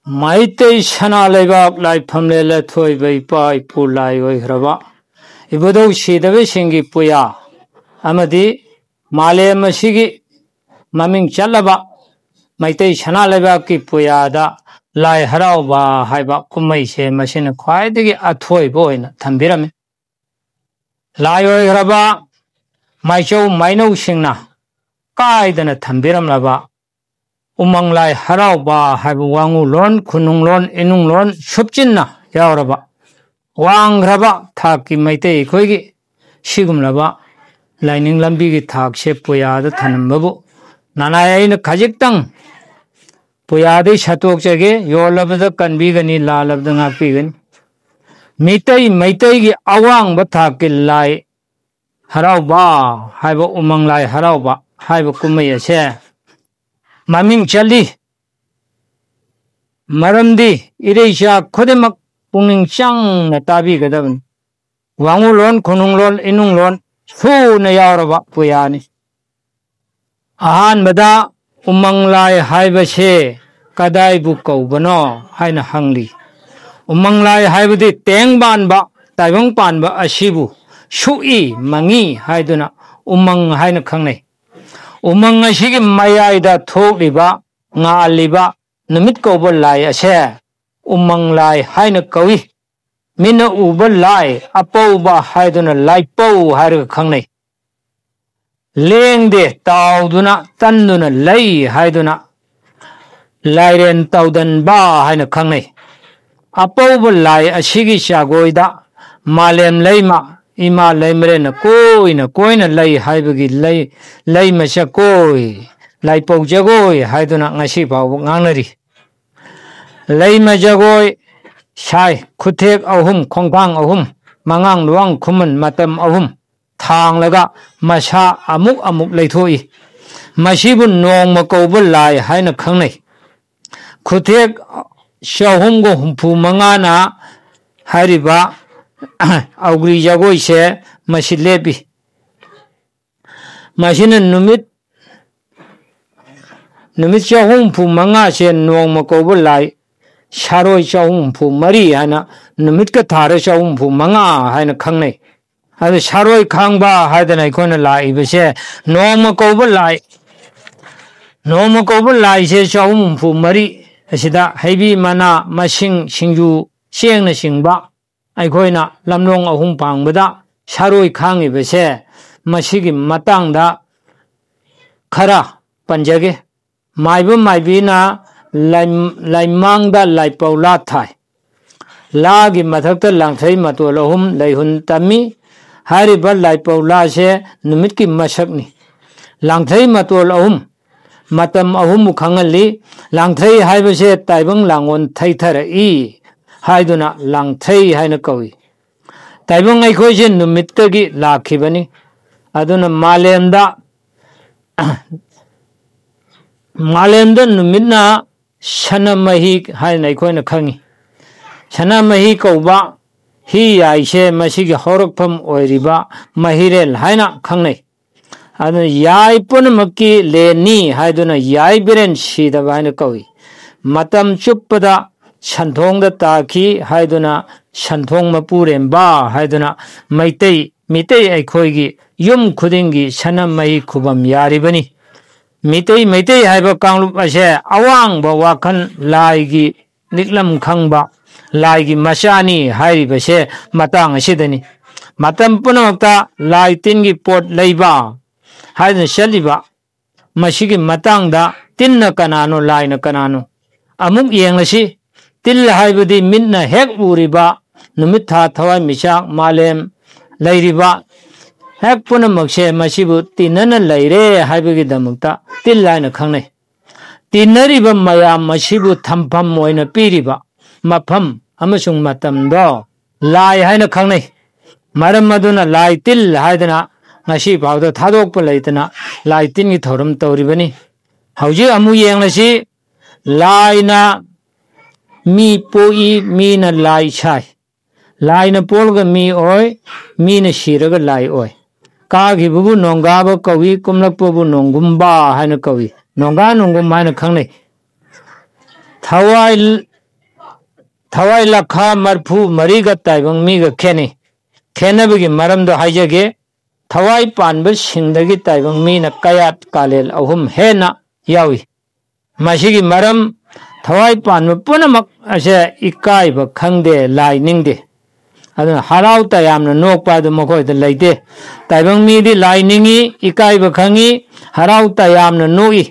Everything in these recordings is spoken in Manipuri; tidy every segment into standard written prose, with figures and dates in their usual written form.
Maitei Sana Lebak like Pamela Toy by Pulai Rava. Ibudo Shidavi Shingi Puya Amadi Male Mashigi Maming Chalaba Maitei Sana Lebaki Puyada Lai Harauba Haiba Kumaise Machine Quaidi Atoy Boy Tambirame Lai Rava Maicho Mino Shingna Kaidana Tambiram Lava Umang lai harau ba haibu wangu lon kunung lon inung lon shubchin na yauraba wang raba thaki maitei khoigi sigum laba laining lambi gi thak se puya da thanam babu nanai na khajik tang puya de shatok chege yolab da kanbi gani lalab da ngapi gani maitai gi awang ba thaki lai harau ba haibu umang lai harau ba haibu kumai ase Maming Chali Maramdi Irisha Kodemak Punging Chang Natabi Gadavan Wangulon Kununglon Inunglon Su Nayaraba Puyani Ahan Bada Umanglai Haibashe Kadai Buko Bano Haina Hangli Umanglai Haibadi Tengban Ba Taibang Pan Ba Ashibu Shui Mangi Haiduna Umang Haina Kangne Umang Shigi Mayada Tok Liba, Nga Liba, Namit Kobo Lai Ashe, Umang Lai Haina Kawi, Mina Uba Lai, Apoba Haiduna Lai Po Haru Kangne. Ling de Tauduna, Tanduna Lai Haiduna, Lairen Taudan Ba Haina Kangne. Apoba Lai Ashigi Shagoida, Malem Laima. Ima laimre na koi na lai haibagi lai masya koi lai pau jagoi haiduna ngasi pau nganari lai ma jagoi sai khutek ahum khongpang ahum mangang luang khuman matam ahum thang laga masha amuk laithoi masibun nong makauba lai haina khangnai khutek shahum go humpu mangana hariba Augri Jagoi se Masilepi Masina Numit Shahum Pu Manga se Nong Makobo Lai Sharoi Shahum Pu Mari Hana Numitka Tara Shahum Pu Manga Hana Kangne Hada Sharoi Kangba Hadana Ikona Lai Bese Nong Makobo Lai se Shahum Pu Mari Asida Hebi Mana Masing Singju Siang na Singba Aikoina Lamlong Ahum Pangbada Sharoi Kangi Bese Masigi Matangda Kara Panjage Maibina Laimangda Laipaula Thai Lagi Matakta Langthai Matualahum Laihun Tami Hariba Laipaula se Numitki Masakni Langthai Matualahum Matam Ahum Kangali Langthai Haibase Taibang Langon Taitara E Haiduna Langthai Haina Kawi. Taibang Aikoshin Numitagi Lakibani Aduna Malemda Numidna Shana Mahi Haina Koina Kangi Shana Mahi Kauba He Aishe Masigi Horokpam Oiriba Mahirel Haina Kangne Aduna Yai Punamaki Leni Haiduna Yai Biren Shida Haina Kawi Matam Chupada Shantong da Taki Haiduna Shantong Mapuremba Haiduna Mitei Aikoigi Yum Kudingi Shana Mai Kubam Yaribani Mitei Haiba Kanglup Ashe Awang Bawakan Laigi Niklam Kangba Laigi Masani Hairibashe Matang Ashidani Matam Punamata Lai Tingi Port Leiba Haiduna Shaliba Mashigi Matangda Tinna Kanano Laina Kanano Amuk Yangashi Til Haibadi Midna Hek Uriba Numitha Thawai Mishak Malem Lairiba Hek Punamakshe Mashibu Tinana Laire Haibagi Damukta Til Laina Kangne Tinariba Maya Mashibu Tampam Moina Piriba Mapam Amasung Matam Do Lai Haina Kangne Maram Maduna Lai Til Haidana Nashi Powder Thadok Palaitana Lai Tingi Thorum Tauribani Hauji Amu Yangashi Laina Mi poi mi na lai chai lai na polga mi oi mi na shiraga lai oi ka gi bubu nonga ba kawi kumlak pobu nongumba haina kawi nonga nongum haina khangne thawai थवाई लखा मरफू मरीगा ताइबंग मीगा खेनी खेनबगी मरमदो हाइजगे थवाई पानब सिंदगी ताइबंग मीना कयात कालेल अहुम हेना यावी मसीगी मरम थवाई पानब पुनमक असे इकाइब खंगदे लाई निंगदे अदुना हराव तायामना नोकपा दु मखोय द लैते ताइबंग मीदी लाई निंगी इकाइब खंगी हराव तायामना नोई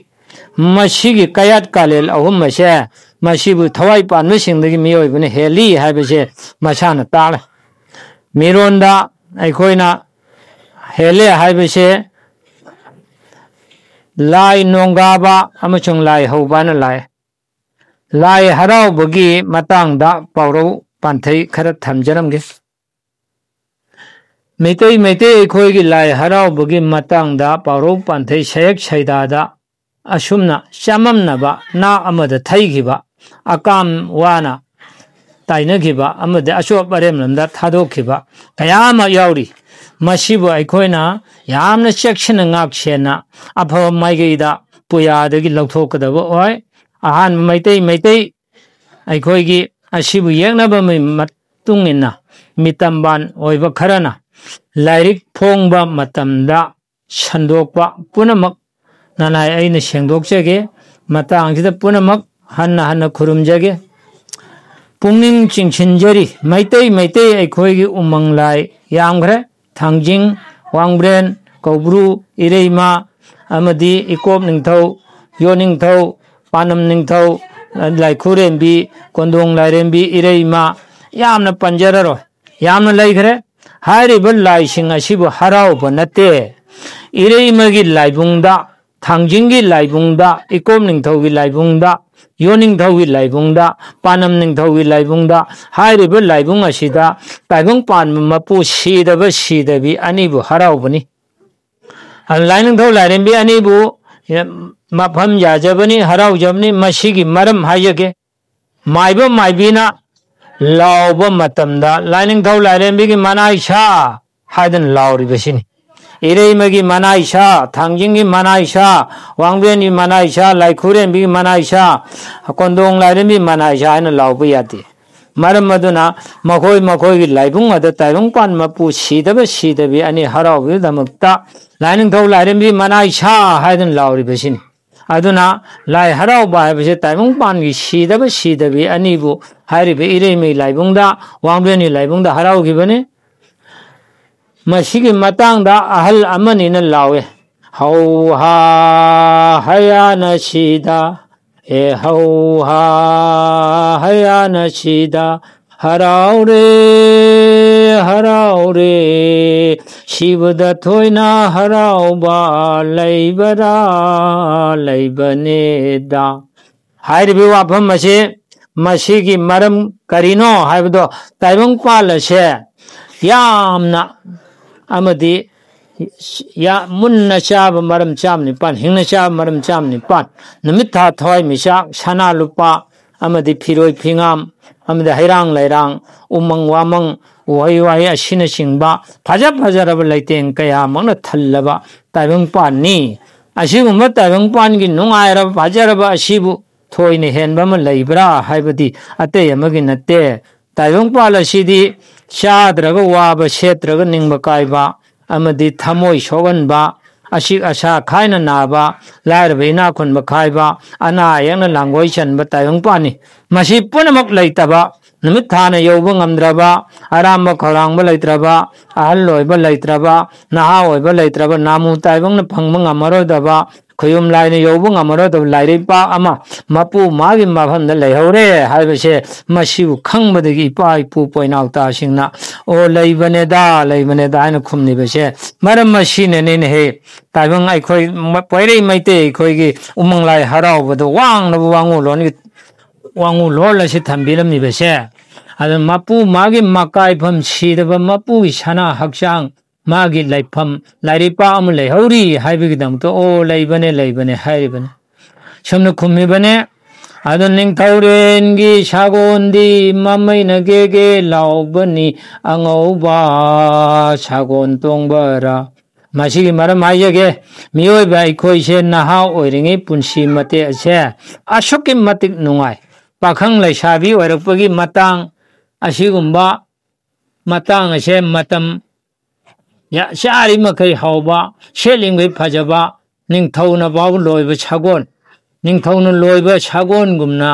मसीगी कयात कालेल अहुम मसे मसीबु थवाई पानब सिंदगी मियोइबने हेली हाइबसे मसाना ताले मिरोंदा अखोइना हेले हाइबसे लाई नोंगाबा अमचुंग लाई हौबाना लाई हरावबगी मतंगदा पाउरौ पांथै खरा थमजरमगे मैतै मैतै अखोइगी लाई हरावबगी मतंगदा पाउरौ पांथै सयक सैदादा असुमना चाममनबा ना अमदा थैगिबा अकाम वाना ताइनगिबा अमदा अशोप अरेमलमदा थादोखिबा कयामा याउरी मसीबु अखोइना यामना चेक्शन ngakshena अफब माइगैदा पुयादगी लौथोकदबो ओय अहान मैतै मैतै अखोइगी असिबु येंगनबा मतुंगिना मितंबान ओइबा खरना लाइरिक फोंगबा मतमदा संदोकपा पुनमक नानाय अइना सेंदोकचगे मतांगसिदा पुनमक हन्ना हन्ना खुरुमजगे पुंगनिंग चिंगसिनजरी मैतै मैतै अखोइगी उमंग लाई यामग्रे थांजिंग वांग्ब्रेन कौब्रु इरेमा अमदी इकोप निंगथौ योनिंगथौ पानम निंगथौ लाइखुरेंबी कोंदोंग लाइरेंबी इरेमा यामना पंजररो यामना लैखरे हारिबा लाइसिंग असिबु हरावबा नते इरेमगी लाइबुंगदा थांजिंगी लाइबुंगदा इकोप निंगथौगी लाइबुंगदा योनिंगथौगी लाइबुंगदा पानम निंगथौगी लाइबुंगदा हारिबा लाइबुंग असिदा ताइबंग पान मपु सीदबा सीदबी अनिबु हरावबनी लाइनिंगथौ लाइरेंबी अनिबु मफम याजबनी हरावजबनी मसीगी मरम हायगे माइबा माइबीना लावबा मतमदा लाइनिंगथौ लाइरेंबीगी मनाइसा हादन लावरिबसिनी इरेमगी मनाइसा थांजिंगी मनाइसा वांगबेनी मनाइसा लाइखुरेंबी मनाइसा कोंदोंग लाइरेंबी मनाइसा हायना लावबा याते मरम मदुना मखोय मखोयगी लाइबुंग अद ताइबंग पान मपु सीदबा सीदबी अनि हरावबी दमकता लाइनिंगथौ लाइरेंबी मनाइसा हायदन लावरिबसिनी अदुना लाई हरावबा हायबसे ताइबंग पानगी सीदबा सीदबी अनिबु हारिबे इरेमी लाइबुंगदा वांगबेनी लाइबुंगदा हरावगिबने मसीगी मतंगदा अहल अमनिना लावे हौहा हयाना सीदा ए हौहा हयाना सीदा हरावरे हरावरे शिवदा थोइना हरावबा लैबरा लैबनेदा हाइरिबे वाफम मसे मसीगी मरम करिनो हाइबदो ताइबंग पालसे यामना अमदी या मुन्ना चाब मरम चाम निपान हिंगना चाब मरम चाम निपान नमित था थवाई मिसा सना लुपा अमदी फिरोय फिंगाम अमदी हैरांग लाइरांग उमंग वामंग वही वही असिना सिंगबा फजा फजरब लैतें कया मंगना थल्लबा ताइबंग पानी असिगुम्बा ताइबंग पानगी नुंगायरब फजरब असिबु थोइने हेनबा म लैब्रा हाइबदी अते यमगी नते ताइबंग पाल असिदी चाद्रगा वाबा सेत्रगा निंगबा कायबा अमदी थमोय सोगनबा असिक आशा खायना नाबा लायरबा इना खुनबा खायबा अना यंगना लांगोय चनबा ताइबंग पानी मसी पुनमक लैतबा नमित थाना यौबा ngamdraba aramba khorangba laitraba ahal loiba laitraba naha oiba laitraba namu taibang na phangba ngamarodaba khuyum laina yauba ngamarodaba laire pa ama mapu magi mafam da laihore haibase masibu khangbadagi ipa ipu poinaw ta singna o laibane da haina khumni base maram masine ne he taibang ai khoi poirei maite khoi gi umang lai harawbado wang na wangu loni wangu lola si thambilam ni base ada mapu magi makai pham sidaba mapu sana hakchang magi laifam lairipa am leihori haibigi dam to o leibane hairibane somna khummi bane ada ning thaurengi sagondi mamaina gege laubani angauba sagon tongbara masigi maram haiyage miyoi bai khoi se naha oiringi punsi mate ase ashokim matik nungai पाखंग लैसाबी ओइरकपगी Matang असिगुम्बा Matang असे मतम या सारी मखै हाउबा सेलिंगै फजबा निंगथौना बाबु लोइबा छगोन निंगथौना लोइबा छगोनगुमना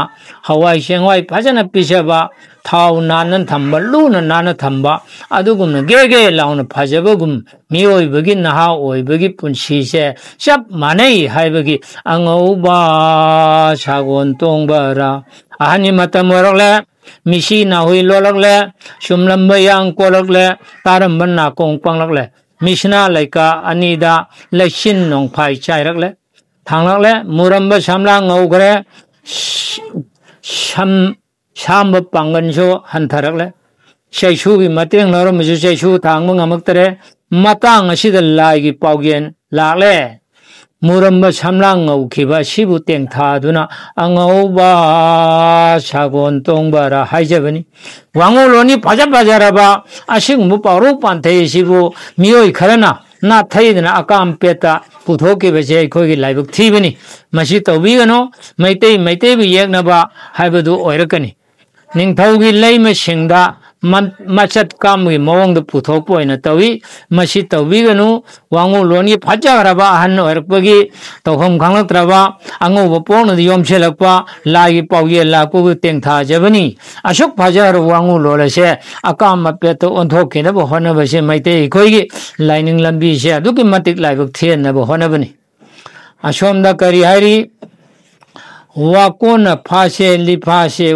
हवाई सेंवाई फजना पिसबा थाव नानन थंबा लूना नाना थंबा अदुगुमना गेगे लाउना फजबगुम मियोइबगी नहा ओइबगी पुंसीसे सब मानै हाइबगी अंगौबा छगोन तोंबरा ahani matam warokle misi na hui lolokle sumlamba yang kolokle taramban na kong panglokle misna laika anida lesin nong phai chairakle thanglokle muramba samla ngaugre shamba panganjo hantarakle saisu gi mateng loro misu saisu thangma ngamaktere matang asida lai gi paugen lakle Muramba samlang ngau kiba sibu teng thaduna angauba sagon tongbara haijabani wangoloni pajaraba asingbu paru panthe sibu mioi kharana na thaidna akam peta puthoki bese khoi laibuk thibani masi tawbigano maitei bi yeknaba haibadu oirakani ningthaugi leima singda machat kamgi mawangda puthokpo ina tawi masi tawbiganu wangoloni pajaraba han oirakpagi tawham khanglatraba angoba pongna yomselakpa lagi pauye lakpu tengtha jabani ashok pajar wangololase akam peta onthokina bo honabase maitei khoigi lining lambi se aduki matik laibuk thiena bo honabani ashomda kari hari wakona phase lifase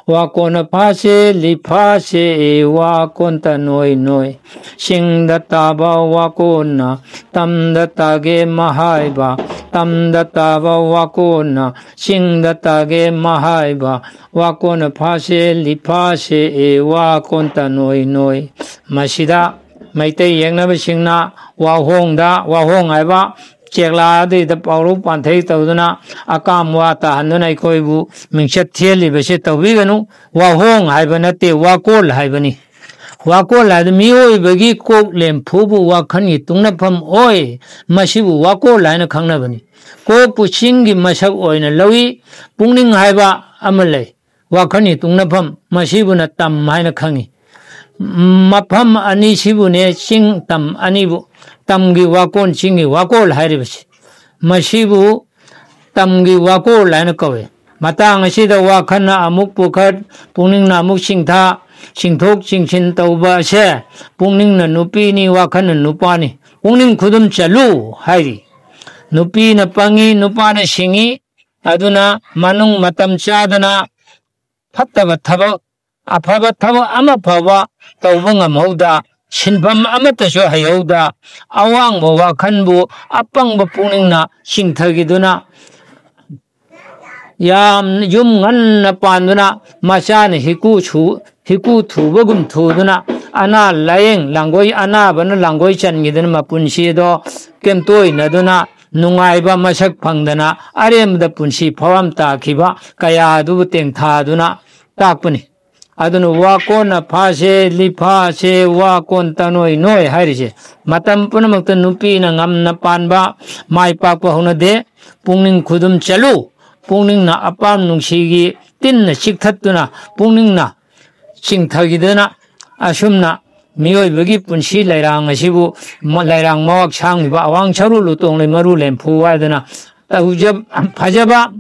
wakona phase lifase wakonta noi singda taba wakona tamda tage mahaiba tamda taba wakona singda tage mahaiba wakona phase lifase wakonta noi masida maitei yengnaba singna wahong aiba chekla de da pauru panthei tawduna akam wa ta hanuna ikoibu mingchat thieli bese tawbiganu wa hong haibana te wa kol haibani wa kol la mi oi bagi kok lem phubu wa khani tungna pham oi masibu wa kol laina khangna bani ko puchingi masak oina lawi pungning haiba amalai wa khani tungna pham masibu na tam haina khangi mafam ani sibu ne sing tam anibu tamgi wakon chingi wakol hairibasi masibu tamgi wakol laina kawe matang asida wakhana amuk pukhat pungning na amuk singtha singthok singchin tauba se pungning na nupi ni wakhana nupani pungning khudum chalu hairi nupi na pangi nupa na singi aduna manung matam chadana phattaba thaba afaba thaba ama phaba tauba ngamhauda sinfam amatasu hayauda awangba wakhanbu apangba puningna singthagiduna yam yum nganna panduna masana hiku thubagum thuduna ana layeng langoi ana bana langoi changiduna mapunsi do kemtoi naduna nungaiba masak phangdana aremda punsi phawam takhiba kaya du tengthaduna takpani adunu wakona phase lifase wakon tanoi noi hairise matam punamakta nupi na ngamna panba mai pakpa honade pungning khudum chalu pungning na apam nungsigi tinna sikthatuna pungning na singthagidana asumna miyoi bagi punsi lairang asibu lairang mawak sangba awang charu lutong maru lempu wadana tahujab phajaba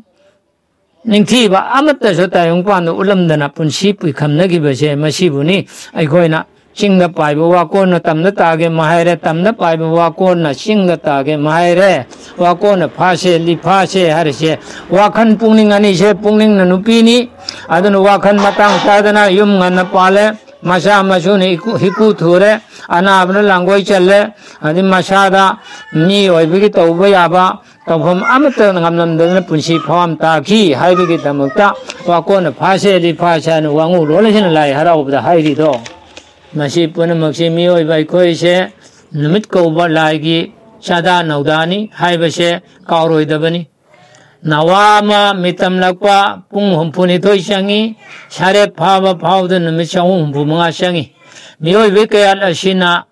ningthiba amata sota yongpan ulamdana punsi puikhamnagi base masibuni aikoina singda paiba wakona tamna tage mahaire tamna paiba wakona singda tage mahaire wakona phase lifase harise wakhan pungning ani se pungning na nupini adunu wakhan matang tadana yum ngana pale masa masuni hiku thure ana abna langoi challe adi masada ni oibigi tauba yaba tawham amata ngamnamdana punsi phawam takhi haibigi tamakta wakona phase lifase nu wangu lolasina lai haraubda hairi do masi punamakse miyoi bai koise numit kauba laigi sada naudani haibase kauroidabani nawama mitam lakpa pung humpuni thoi sangi sare phaba phawda numit sahum humpu manga sangi miyoi bai kayal asina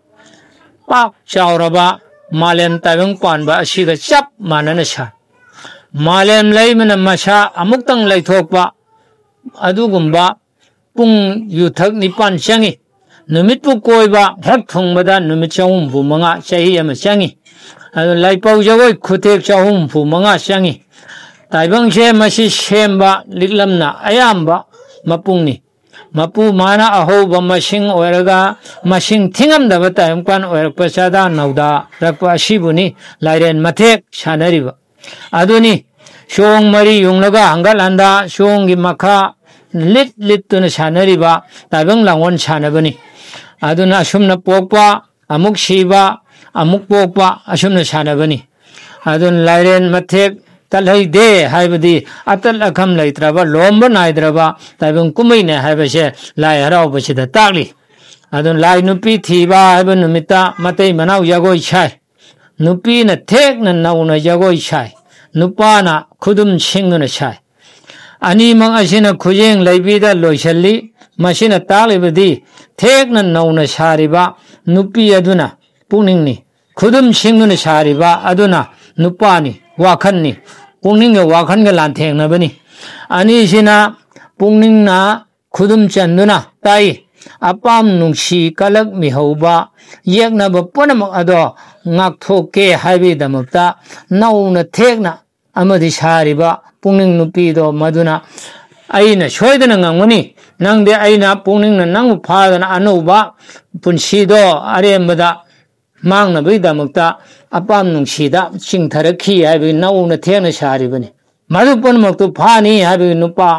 pak chauraba malen tabeng panba asiga chap manana sa मालेम लैमना मसा अमुक्तंग लैथोकपा अदुगुम्बा पुंग युथक निपान चंगी नुमितपु कोइबा हेक थुंगबदा नुमित चहुम फु मंगा चही अमा चंगी अदु लाइपाउ जगोय खुतेक चहुम फु मंगा चंगी ताइबंग से मसी सेमबा लिकलमना अयाम्बा मपुंगनी मपु माना अहोबा मसिंग ओरगा मसिंग थिंगमदबा ताइमपान ओरकपा चादा नौदा रकपा असिबुनी लाइरेन मथेक सानरिबा अदुनी सोंग मरी युंगलगा हंगल हंदा सोंगी मखा लिट लिट तुन सानरिबा ताइबंग लांगवन सानबनी अदुना असुमना पोकपा अमुक सीबा अमुक पोकपा असुमना सानबनी अदुन लाइरेन मथेक तलहै दे हाइबदी अतल अखम लैत्रबा लोम्ब नाइद्रबा ताइबंग कुमैने हाइबसे लाई हराउबसिदा ताकली अदुन लाई नुपी थीबा हाइब नुमिता मतै मनाउ जगोय छाय नुपीना थेकना नौना जगोय छाय नुपाना खुदुम सिंगना छाय अनीमंग असिना खुजेंग लैबीदा लोइसल्ली मसिना ताकलिबदी थेकना नौना सारिबा नुपी अदुना पुनिंगनी खुदुम सिंगना सारिबा अदुना नुपानी वाखननी पुनिंग वाखन के लांथेंगनबनी अनीसिना पुनिंगना खुदुम चंदुना ताई अपाम नुंसी कलक मिहौबा येकनब पुनमक अदो ngakथोके हाइबीदमक्ता नौना थेकना अमदि सारिबा पुनिंग नुपीदो मदुना अइना सोयदना ngamgani nangde aina पुनिंगना नंगु फादना अनौबा पुनसीदो अरेमबदा मांगना बैदमक्ता अपाम नुंसीदा चिंथरखी हाइबी नौना थेकना सारिबनी मदु पुनमक्तु फानी हाइबी नुपा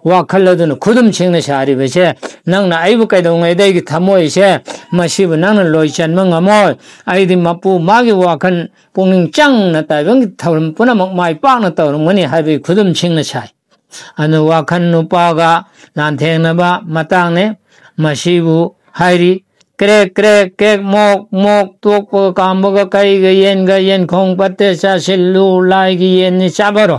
वाखलदुना खुदुम सिंगना सारिबसे नंगना आइबु कैदौंगैदैगी थमोइसे मसिबु नंगना लोइचनम ngमोय आइदि मपु मागी वाखन पुनिंग चंगना ताइबंग थौरम पुनमक माइ पाकना तौरमगनी हाइबी खुदुम सिंगना साइ अनु वाखन नुपागा लांथेंगनबा मतांगने मसिबु हाइरी क्रेक क्रेक केक मोक मोक तोक कामबगा कैगा येन खोंग पत्ते चासिल्लु लाइगी येन चाबरो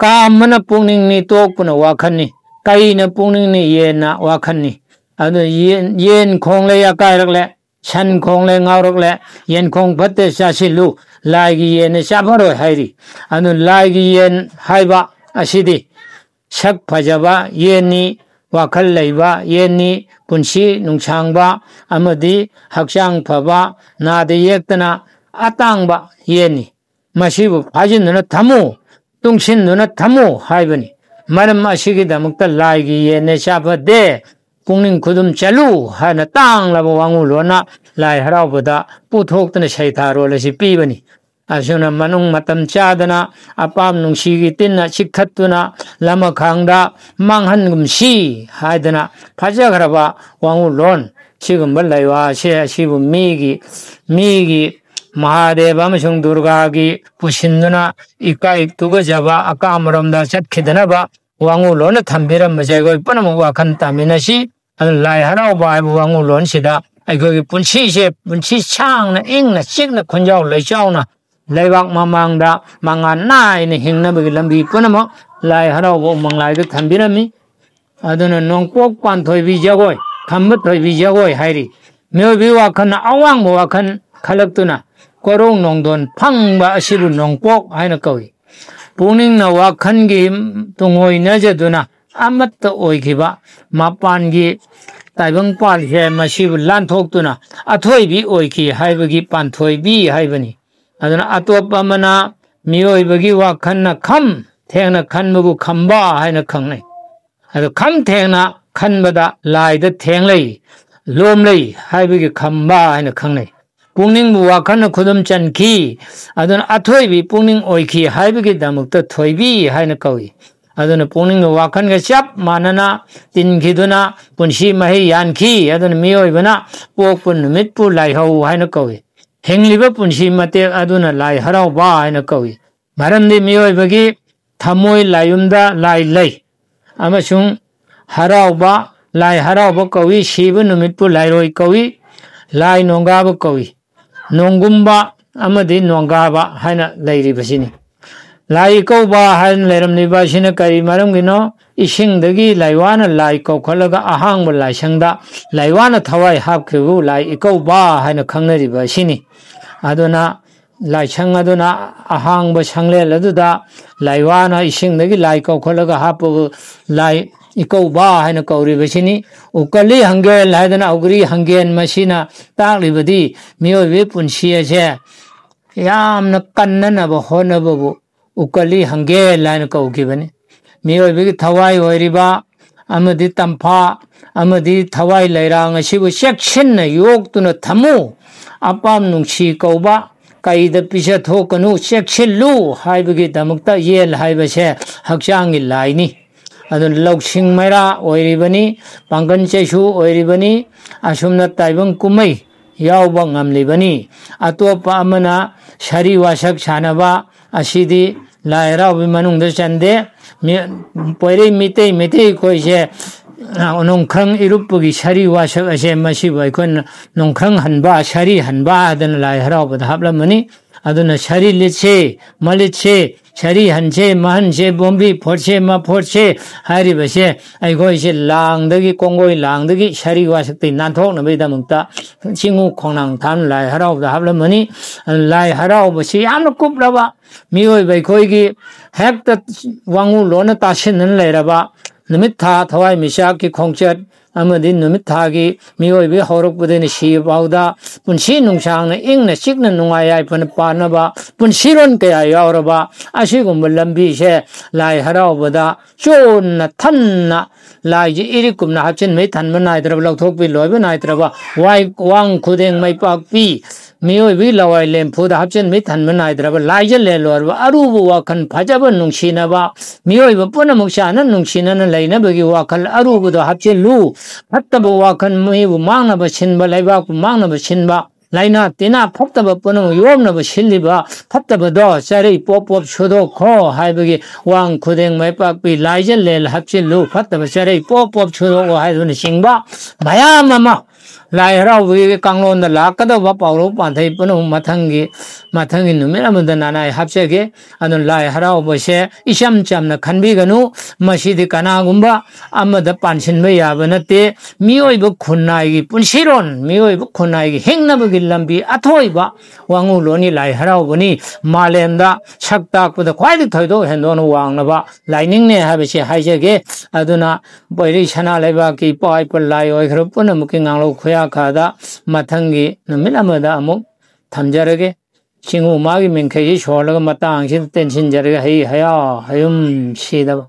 कामना पुनिंग नि तोकपुना वाखननी कैना पुनिंग नि येना वाखननी अदु येन खोंगले याकायरकले सन खोंगले ngawrokle येन खोंग पत्ते चासिल्लु लाइगी येन चाबरो हाइरी अदु लाइगी येन हाइबा असिदी सक फजबा येनी वाखल लैबा येनी पुंसी नुंसांगबा अमदी हक्चांग फबा नादे येक्तना अतांगबा येनी मसिबु फाजिनना थमु तुंगसिनना थमु हाइबनी मरम असिगिदमक्ता लाइगी येने चाबदे पुनिंग खुदुम चलु हाना तांगलाबा वांगुलोना लाई हराउबदा पुथोक्तना सैथारोलसि पीबनी असुना मनुंग मतम चादना अपाम नुंसीगी तिन्ना चिखत्तुना लमखांगदा मांगहनगुमसी हाइदना फजगरबा वांगुलोन सिगुम्बा लैवासे असिबु मीगी महादेव अमसुंग दुर्गागी पुसिन्दुना इकाई तुगजबा अकामरमदा चटखिदनबा वांगुलोन थंबिरमबसे गोय पनम वाखन तामिनसी लाई हराउबा हाइबु वांगुलोन सिदा अइगोगी पुंसी सांगना इंगना चिकना खुंजाउ लैचाउना लैबाक ममांगदा मंगा नायना हिंगनबगी लंबी पुनमक लाई हराउबा मंगलाइदा थंबिरमी अदुना नोंपोक पानथोइबी जगोय खंब थोइबी जगोय हाइरी मेबी वाखन अवांग वाखन खलक्तुना कोरों नोंदोन फंगबा असिबु नोंपोक हाइना कवि पुनिंगना वाखनगी तुंगोय नजदुना अमत्त ओइखिबा मापानगी ताइबंग पालसे मसिबु लानथोक्तुना अथोइबी ओइखि हाइबगी पानथोइबी हाइबनी अदुना अतोपा मना मियोइबगी वाखनना खम थेंगना खनबगु खंबा हाइना खंगनै अदु खम थेंगना खनबदा लाइदा थेंगलै लोमलै हाइबगी खंबा हाइना खंगनै पुनिंग वाखन खुदुम चनखी अदुना अथोइबी पुनिंग ओइखि हाइबगी दमुक्ता थोइबी हाइना कवि अदुना पुनिंग वाखन ग चप मानना तिनखिदुना पुंसी महि यानखी अदुना मियोइबना पोकपुन नुमितपु लाइहौ हाइना कवि हिंगलिबा पुंसी मते अदुना लाई हराउबा हाइना कवि मरमदि मियोइबगी थमोय लायुमदा लाई लै अमसुंग हराउबा लाई हराउबा कवि सिबु नुमितपु लाइरोय कवि लाई नोंगाबा कवि नोंगुम्बा अमदि नोंगाबा हाइना लैरिबसिनी लाई कौबा हाइना लैरमनिबा सिना करि मरमगिनो इसिंगदगी लाइवाना लाई कौखलगा अहांगबा लाइसंगदा लाइवाना थवाई हापखिबु लाई इकौबा हाइना खंगनरिबा सिनी अदुना लाइसंग अदुना अहांग संगलेल अदुदा लाइवाना इसिंगदगी लाई कौखलगा हापग लाई इकौबा हाइना कौरिबसिनी उकली हंगेल हाइदना उगरी हंगेन मसिना ताकलिबदी मियोबे पुंसी असे यामना कन्ननब होनबबु उकली हंगेल हाइना कौखिबनी मियोबेगी थवाई ओइरिबा अमदी तंफा अमदी थवाई लैरांग असिबु सेक्शनना योक्तुना थमु अपाम नुंसी कौबा कईद पिछा थोकनु सेक्शिलु हाइबगी दमकता येल हाइबसे हक्चांगी लाइनी अदुन लौसिंग मैरा ओइरिबनी पांगन चेसु ओइरिबनी असुमना ताइबंग कुमै यावबा ngamलिबनी अतोपा अमना शरी वासक सानबा असिदी लाइरावबी मनुंगदा चंदे पोइरे मिते कोइसे नोंख्रंग इरुपगी शरी वासक असे मसिबु अखोन नोंख्रंग हनबा शरी हनबा अदन लाई हरावबदा हापलमनी अदुना शरी लिसे मलिसे शरी हनसे महनसे बोम्बी फोरसे मा फोरसे हारिबसे अखोइसे लांगदगी कोंगोई लांगदगी शरी वासकते नानथोकनबैदमक्ता चिंगु खोंनांग थान लाई हरावबदा हापलमनी लाई हरावबसे यामना कुपलबा मियोइबा अखोइगी हेक्ता वांगु लोना तासिनन लैरबा नुमित था थवाई मिसाक की खोंचत अमदी नुमित था की मियोइबे हौरकपदनि सिबावदा पुंसी नुंसांगना इंगना सिकना नुंगायाइफन पानबा पुंसीरोन कया यावरबा असिगुम्बा लंबीसे लाई हरावबदा चोनना थन्ना लाइजे इरिकुमना हापचिन मै थनबा नाइद्रबा लौथोकपि लोइबा नाइद्रबा वांग खुदेंग मैपाकपि मियोइबे लवाइ लेम्फुदा हापचिन मै थनबा नाइद्रबा लाइजे लेलोरबा अरुबु वाखन फजबा नुंसिनबा मियोइबा पुनमुक साना नुंसिनना लैनबगी वाखल अरुबुदो हापचिलु फत्तब वाखन मैबु मांगनबा सिनबा लैबाकु मांगनबा सिनबा लाइना तिना फत्तब पुनमुक योमनबा सिलिबा फत्तबदो चरै पोप सुदो खो हाइबगी वांग खुदेंग मैपाकपि लाइजे लेल हापचिलु फत्तब चरै पोप सुदो हाइदुनि सिंबा मयाममा लाई हरावबगी कांगलोंदा लाकदबा पावरो पांथै पुनु मथंगी नुमित अमदा नानाय हापचगे अदुन लाई हरावबसे इचम चमना खनबिगनु मसिदि कनागुम्बा अमदा पानसिनबा याबा नते मियोइबा खुन्नाइगी पुनसिरोन मियोइबा खुन्नाइगी हिंगनबगी लंबी अथोइबा वांगुलोनि लाई हरावबनी मालेमदा सक्ताकपदा ख्वाइदि थोइदो हेंदोन वांगनबा लाइनिंगने हाबसे हाइजगे अदुना बैरि सना लैबाकी पाइप लाई ओइखरो पुनमुकि ngang lo khoya khada mathangi numit amada amuk thamjarage chingu magi mingkhai sorlaga matang sin tension jarage hei haya hayum sidaba